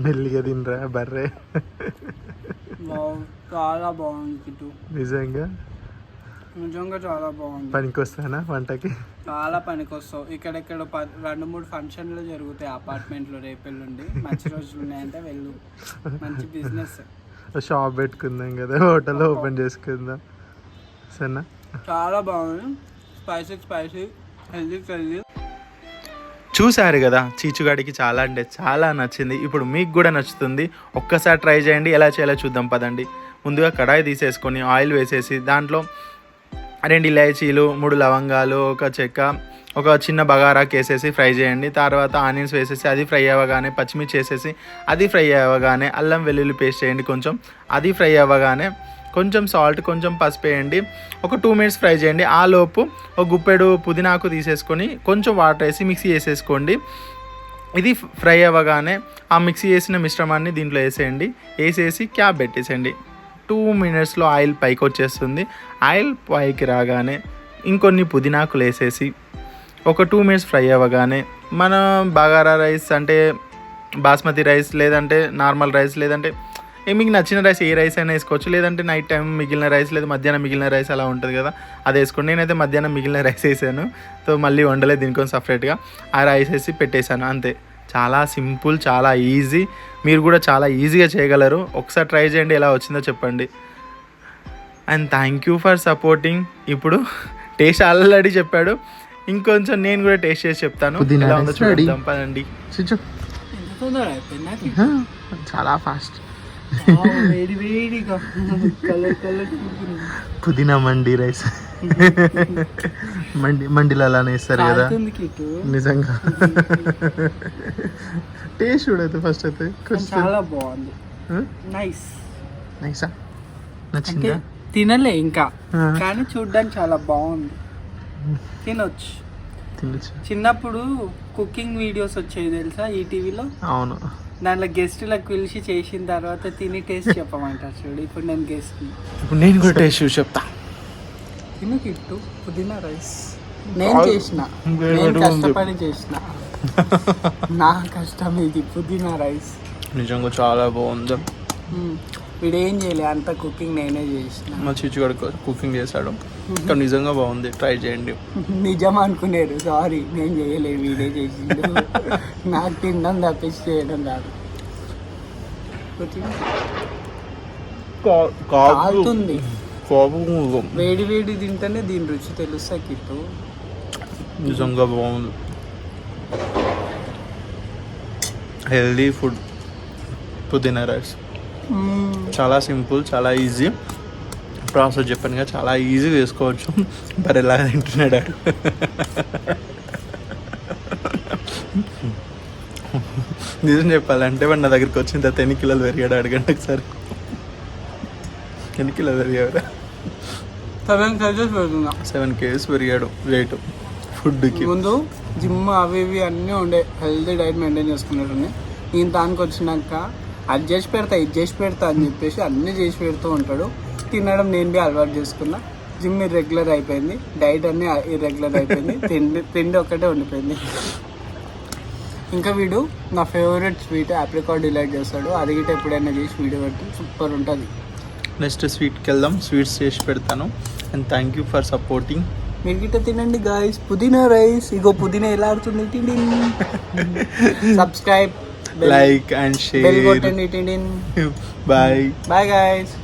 మెల్లిగా తినరా బర్రే. చాలా బాగుంది కిట్టు, నిజంగా నిజంగా చాలా బాగుంది. పనికి వస్తానా వంటకి? చాలా పనికి వస్తావు. ఇక్కడెక్కడ 2-3 ఫంక్షన్లు జరుగుతాయి అపార్ట్మెంట్లో రేపెళ్ళుండి. మంచి రోజులు ఉన్నాయంటే వెళ్ళు, మంచి బిజినెస్. షాప్ పెట్టుకుందాం కదా, హోటల్ ఓపెన్ చేసుకుందాం సరేనా. చాలా బాగుంది, స్పైసీ హెల్దీ. చూసారు కదా, చీచుగాడికి చాలా అంటే చాలా నచ్చింది. ఇప్పుడు మీకు కూడా నచ్చుతుంది, ఒక్కసారి ట్రై చేయండి. ఎలా చేయాలో చూద్దాం పదండి. ముందుగా కడాయి తీసేసుకొని ఆయిల్ వేసేసి దాంట్లో 2 ఇలాచీలు, 3 లవంగాలు, 1 చెక్క, ఒక చిన్న బగారాకు వేసేసి ఫ్రై చేయండి. తర్వాత ఆనియన్స్ వేసేసి అది ఫ్రై అవ్వగానే పచ్చిమిర్చి వేసేసి అది ఫ్రై అవ్వగానే అల్లం వెల్లుల్లి పేస్ట్ చేయండి కొంచెం. అది ఫ్రై అవ్వగానే కొంచెం సాల్ట్, కొంచెం పసుపు వేయండి. ఒక 2 మినిట్స్ ఫ్రై చేయండి. ఆ లోపు ఒక గుప్పెడు పుదీనాకు తీసేసుకొని కొంచెం వాటర్ వేసి మిక్సీ వేసేసుకోండి. ఇది ఫ్రై అవ్వగానే ఆ మిక్సీ వేసిన మిశ్రమాన్ని దీంట్లో వేసేయండి. వేసేసి క్యాప్ పెట్టేసేయండి. 2 మినిట్స్లో ఆయిల్ పైకి వచ్చేస్తుంది. ఆయిల్ పైకి రాగానే ఇంకొన్ని పుదీనాకులు వేసేసి ఒక 2 మినిట్స్ ఫ్రై అవ్వగానే మన బగారా రైస్ అంటే బాస్మతి రైస్, లేదంటే నార్మల్ రైస్, లేదంటే మీకు నచ్చిన రైస్ ఏ రైస్ అయినా వేసుకోవచ్చు. లేదంటే నైట్ టైం మిగిలిన రైస్, లేదా మధ్యాహ్నం మిగిలిన రైస్ అలా ఉంటుంది కదా, అది వేసుకోండి. నేనైతే మధ్యాహ్నం మిగిలిన రైస్ వేసాను, సో మళ్ళీ వండలేదు దీనికోసం సపరేట్గా. ఆ రైస్ వేసి పెట్టేశాను అంతే. చాలా సింపుల్, చాలా ఈజీ. మీరు కూడా చాలా ఈజీగా చేయగలరు. ఒకసారి ట్రై చేయండి, ఎలా వచ్చిందో చెప్పండి. And thank you for supporting. ఇప్పుడు టేస్ట్ ఆల్రెడీ చెప్పాడు, ఇంకొంచెం నేను కూడా టేస్ట్ చేసి చెప్తాను ఎలా ఉందో చూద్దాం పదండి. చాలా ఫాస్ట్. పుదీనా మండి రైస్ మండిలో అలానే ఇస్తారు కదా, నిజంగా. టేస్ట్ చూడైతే ఫస్ట్ అయితే చాలా బాగుంది. నైసా, నచ్చిందా? తినలే ఇంకా, కానీ చూడ్డానికి చాలా బాగుంది. తినొచ్చు. చిన్నప్పుడు కుకింగ్ వీడియోస్ వచ్చేవి తెలుసా ఈటీవీలో? అవును. దాంట్లో గెస్టులకు పిలిచి చేసిన తర్వాత తిని టేస్ట్ చెప్పమంటారు చూడు. ఇప్పుడు నేను గెస్ట్, ఇప్పుడు నేను కూడా టేస్ట్ చూసి చెప్తా. తిను కిట్టు, పుదీనా రైస్ నేను చేసిన, నేను కష్టపడి చేసిన, నా కష్టం ఇది. పుదీనా రైస్ నిజంగా చాలా బాగుంది. వీడు ఏం చేయలే, అంత కుకింగ్ నేనే చేసిన. మా చిచ్చుగాడు కుకింగ్ చేశాడు, ఇంకా నిజంగా బాగుంది. ట్రై చేయండి. నిజం అనుకునేరు, సారీ నేను చేయలేదు, వీడే చేసిండు. నాకు తినడం తప్పించి చేయడం రాదు. కాలుతుంది, వేడి వేడి తింటేనే దీని రుచి తెలుస్తా కిట్టు. నిజంగా బాగుంది. హెల్దీ ఫుడ్, పుదీనా రైస్. చాలా సింపుల్, చాలా ఈజీ ప్రాసెస్. చెప్పాను కదా, చాలా ఈజీగా చేసుకోవచ్చు. మరి ఎలా తింటున్నాడు నిజం చెప్పాలంటే వాడు నా దగ్గరికి వచ్చిన తర్వాత 8 కిలోలు పెరిగాడు. అడగండి ఒకసారి, 8 కిలోలు పెరిగాడు. 7 kgs పెరిగాడు వెయిట్. ఫుడ్కి ముందు జిమ్ అవి ఇవి అన్నీ ఉండే, హెల్తీ డైట్ మెయింటైన్ చేసుకున్నాడు. నేను దానికి వచ్చినాక అది చేసి పెడతా, ఇది చేసి పెడతా అని చెప్పేసి అన్నీ చేసి పెడుతూ ఉంటాడు. తినడం నేను బి అలవాటు చేసుకున్నా. జిమ్ ఇర్రెగ్యులర్ అయిపోయింది, డైట్ అన్నీ ఇర్రెగ్యులర్ అయిపోయింది, తిండి ఒక్కటే ఉండిపోయింది. ఇంకా వీడు నా ఫేవరెట్ స్వీట్ ఆప్రికాట్ డిలైట్ చేస్తాడు. అది గిట్ట ఎప్పుడైనా చేసి వీడియో పెట్టి సూపర్ ఉంటుంది. నెక్స్ట్ స్వీట్కి వెళ్దాం, స్వీట్స్ చేసి పెడతాను. And thank you for supporting. మీరు గిట్ట తినండి గాయస్, పుదీనా రైస్. ఇగో పుదీనా ఎలా ఆడుతుంది. Subscribe, like and share. Bell కొట్టండి. Bye bye guys.